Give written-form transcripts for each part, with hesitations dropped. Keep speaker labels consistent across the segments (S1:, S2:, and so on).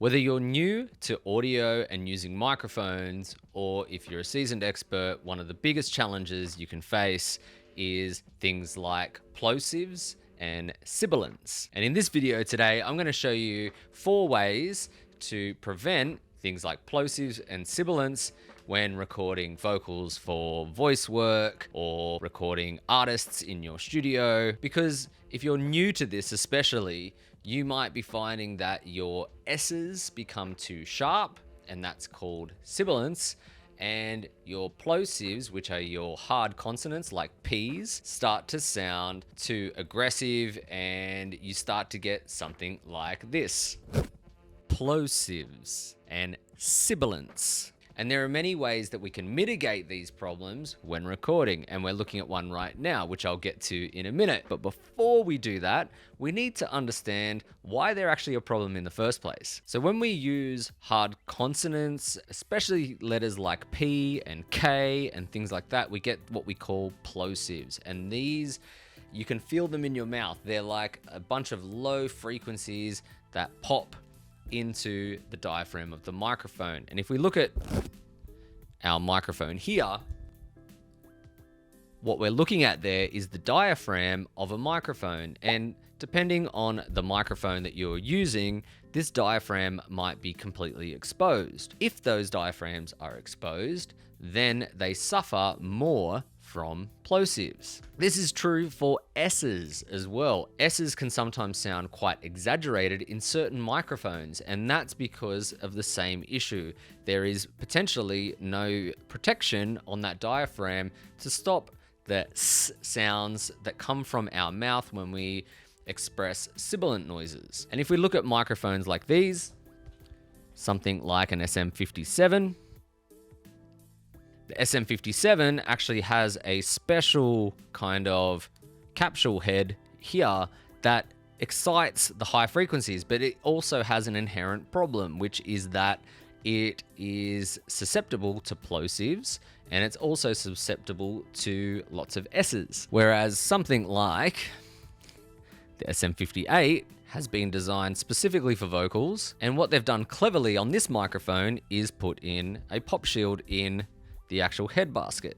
S1: Whether you're new to audio and using microphones, or if you're a seasoned expert, one of the biggest challenges you can face is things like plosives and sibilance. And in this video today, I'm going to show you 4 ways to prevent things like plosives and sibilance when recording vocals for voice work or recording artists in your studio. Because if you're new to this especially, you might be finding that your S's become too sharp, and that's called sibilance, and your plosives, which are your hard consonants like P's, start to sound too aggressive, and you start to get something like this. Plosives and sibilance. And there are many ways that we can mitigate these problems when recording, and we're looking at one right now, which I'll get to in a minute. But before we do that, we need to understand why they're actually a problem in the first place. So when we use hard consonants, especially letters like P and K and things like that, we get what we call plosives. And these, you can feel them in your mouth. They're like a bunch of low frequencies that pop into the diaphragm of the microphone. And if we look at our microphone here, what we're looking at there is the diaphragm of a microphone. And depending on the microphone that you're using, this diaphragm might be completely exposed. If those diaphragms are exposed, then they suffer more from plosives. This is true for S's as well. S's can sometimes sound quite exaggerated in certain microphones, and that's because of the same issue. There is potentially no protection on that diaphragm to stop the S sounds that come from our mouth when we express sibilant noises. And if we look at microphones like these, something like an SM57, the SM57 actually has a special kind of capsule head here that excites the high frequencies, but it also has an inherent problem, which is that it is susceptible to plosives, and it's also susceptible to lots of S's. Whereas something like the SM58 has been designed specifically for vocals, and what they've done cleverly on this microphone is put in a pop shield in the actual head basket.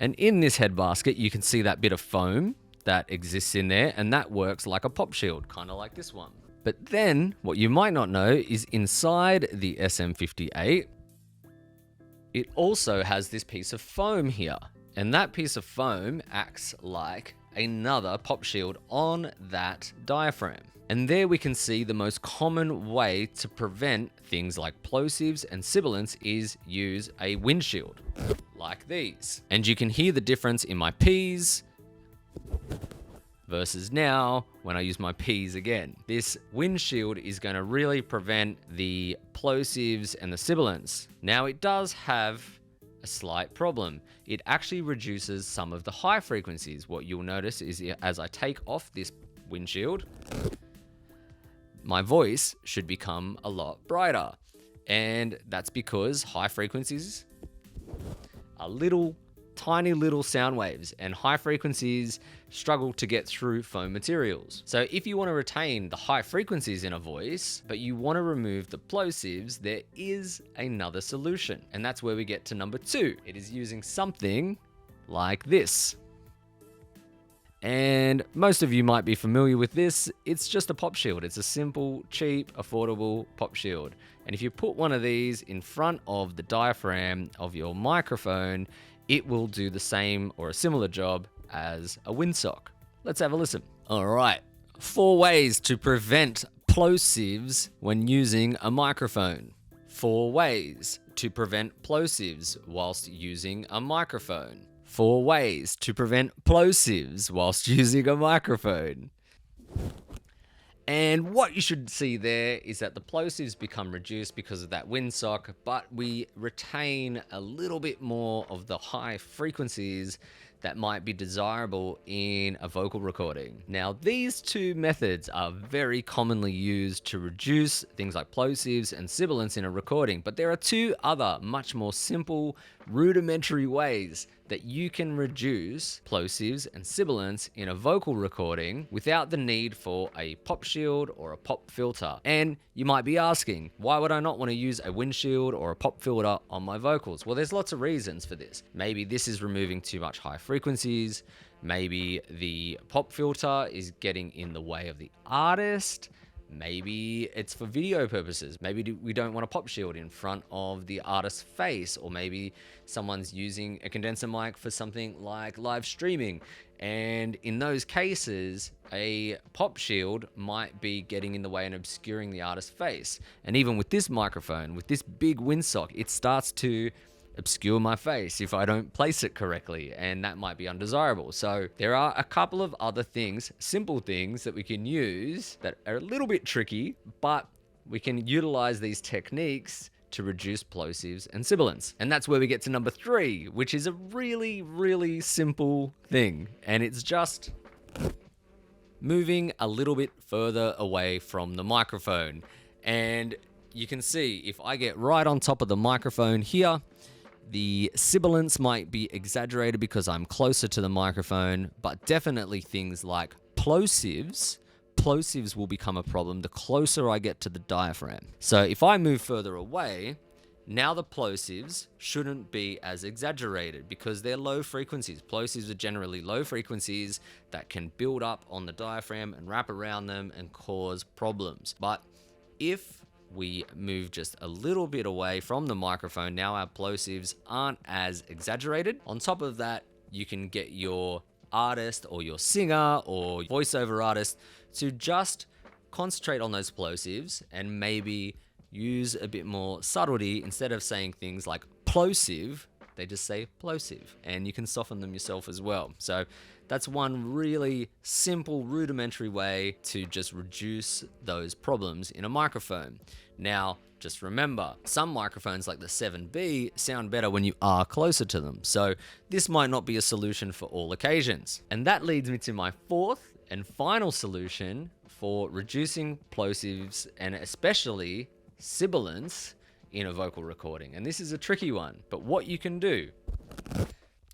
S1: And in this head basket, you can see that bit of foam that exists in there, and that works like a pop shield, kind of like this one. But then what you might not know is inside the SM58, it also has this piece of foam here. And that piece of foam acts like another pop shield on that diaphragm. And there we can see the most common way to prevent things like plosives and sibilance is use a windshield, like these. And you can hear the difference in my P's versus now when I use my P's again. This windshield is going to really prevent the plosives and the sibilance. Now it does have a slight problem. It actually reduces some of the high frequencies. What you'll notice is as I take off this windshield, my voice should become a lot brighter. And that's because high frequencies are tiny little sound waves, and high frequencies struggle to get through foam materials. So if you want to retain the high frequencies in a voice, but you want to remove the plosives, there is another solution. And that's where we get to number 2. It is using something like this. And most of you might be familiar with this. It's just a pop shield. It's a simple, cheap, affordable pop shield. And if you put one of these in front of the diaphragm of your microphone, it will do the same or a similar job as a windsock. Let's have a listen. All right, 4 ways to prevent plosives when using a microphone. 4 ways to prevent plosives whilst using a microphone. 4 ways to prevent plosives whilst using a microphone. And what you should see there is that the plosives become reduced because of that windsock, but we retain a little bit more of the high frequencies that might be desirable in a vocal recording. Now, these 2 methods are very commonly used to reduce things like plosives and sibilance in a recording, but there are 2 other much more simple, rudimentary ways that you can reduce plosives and sibilance in a vocal recording without the need for a pop shield or a pop filter. And you might be asking, why would I not want to use a windshield or a pop filter on my vocals? Well, there's lots of reasons for this. Maybe this is removing too much high frequencies. Maybe the pop filter is getting in the way of the artist. Maybe it's for video purposes. Maybe we don't want a pop shield in front of the artist's face, or maybe someone's using a condenser mic for something like live streaming. And in those cases, a pop shield might be getting in the way and obscuring the artist's face. And even with this microphone, with this big windsock, it starts to obscure my face if I don't place it correctly, and that might be undesirable. So there are a couple of other things, simple things that we can use that are a little bit tricky, but we can utilize these techniques to reduce plosives and sibilance. And that's where we get to number 3, which is a really, really simple thing. And it's just moving a little bit further away from the microphone. And you can see if I get right on top of the microphone here, the sibilance might be exaggerated because I'm closer to the microphone, but definitely things like plosives will become a problem the closer I get to the diaphragm. So if I move further away, now the plosives shouldn't be as exaggerated because they're low frequencies. Plosives are generally low frequencies that can build up on the diaphragm and wrap around them and cause problems. But if we move just a little bit away from the microphone, now our plosives aren't as exaggerated. On top of that, you can get your artist or your singer or voiceover artist to just concentrate on those plosives and maybe use a bit more subtlety. Instead of saying things like plosive, they just say plosive, and you can soften them yourself as well. So that's one really simple, rudimentary way to just reduce those problems in a microphone. Now, just remember, some microphones like the 7B sound better when you are closer to them. So this might not be a solution for all occasions. And that leads me to my 4th and final solution for reducing plosives and especially sibilance in a vocal recording. And this is a tricky one, but what you can do,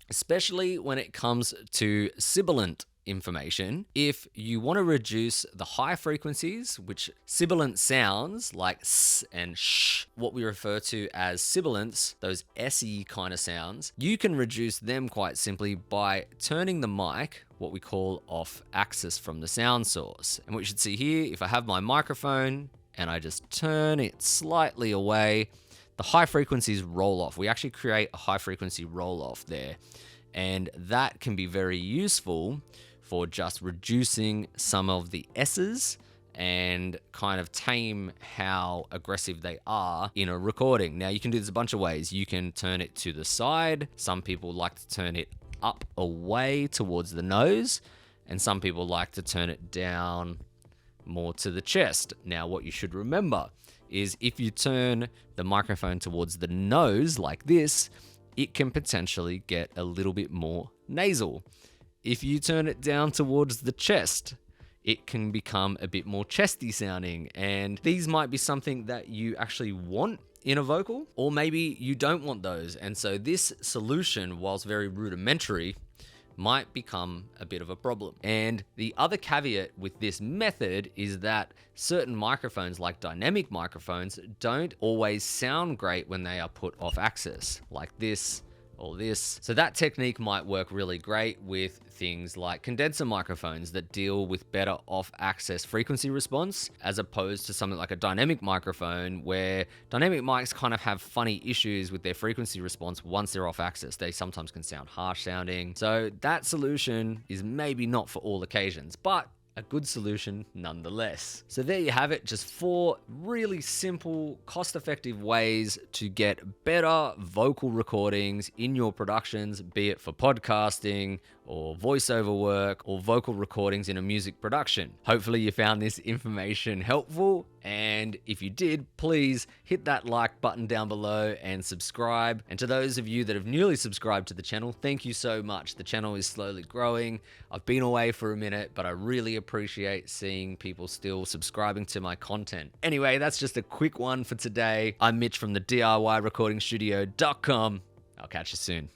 S1: especially when it comes to sibilant information, if you want to reduce the high frequencies, which sibilant sounds like s and sh, what we refer to as sibilants, those S-y kind of sounds, you can reduce them quite simply by turning the mic, what we call off axis from the sound source. And what you should see here, if I have my microphone and I just turn it slightly away, the high frequencies roll off. We actually create a high frequency roll off there. And that can be very useful for just reducing some of the S's and kind of tame how aggressive they are in a recording. Now, you can do this a bunch of ways. You can turn it to the side. Some people like to turn it up away towards the nose, and some people like to turn it down more to the chest. Now, what you should remember is if you turn the microphone towards the nose like this, it can potentially get a little bit more nasal. If you turn it down towards the chest, it can become a bit more chesty sounding. And these might be something that you actually want in a vocal, or maybe you don't want those. And so this solution, whilst very rudimentary, might become a bit of a problem. And the other caveat with this method is that certain microphones, like dynamic microphones, don't always sound great when they are put off axis, like this or this. So that technique might work really great with things like condenser microphones that deal with better off-axis frequency response, as opposed to something like a dynamic microphone where dynamic mics kind of have funny issues with their frequency response once they're off-axis. They sometimes can sound harsh sounding. So that solution is maybe not for all occasions, but a good solution nonetheless. So there you have it, just 4 really simple, cost-effective ways to get better vocal recordings in your productions, be it for podcasting or voiceover work or vocal recordings in a music production. Hopefully you found this information helpful, and if you did, please hit that like button down below and subscribe. And to those of you that have newly subscribed to the channel, thank you so much. The channel is slowly growing. I've been away for a minute, but I really appreciate seeing people still subscribing to my content. Anyway, that's just a quick one for today. I'm Mitch from the DIYrecordingstudio.com. I'll catch you soon.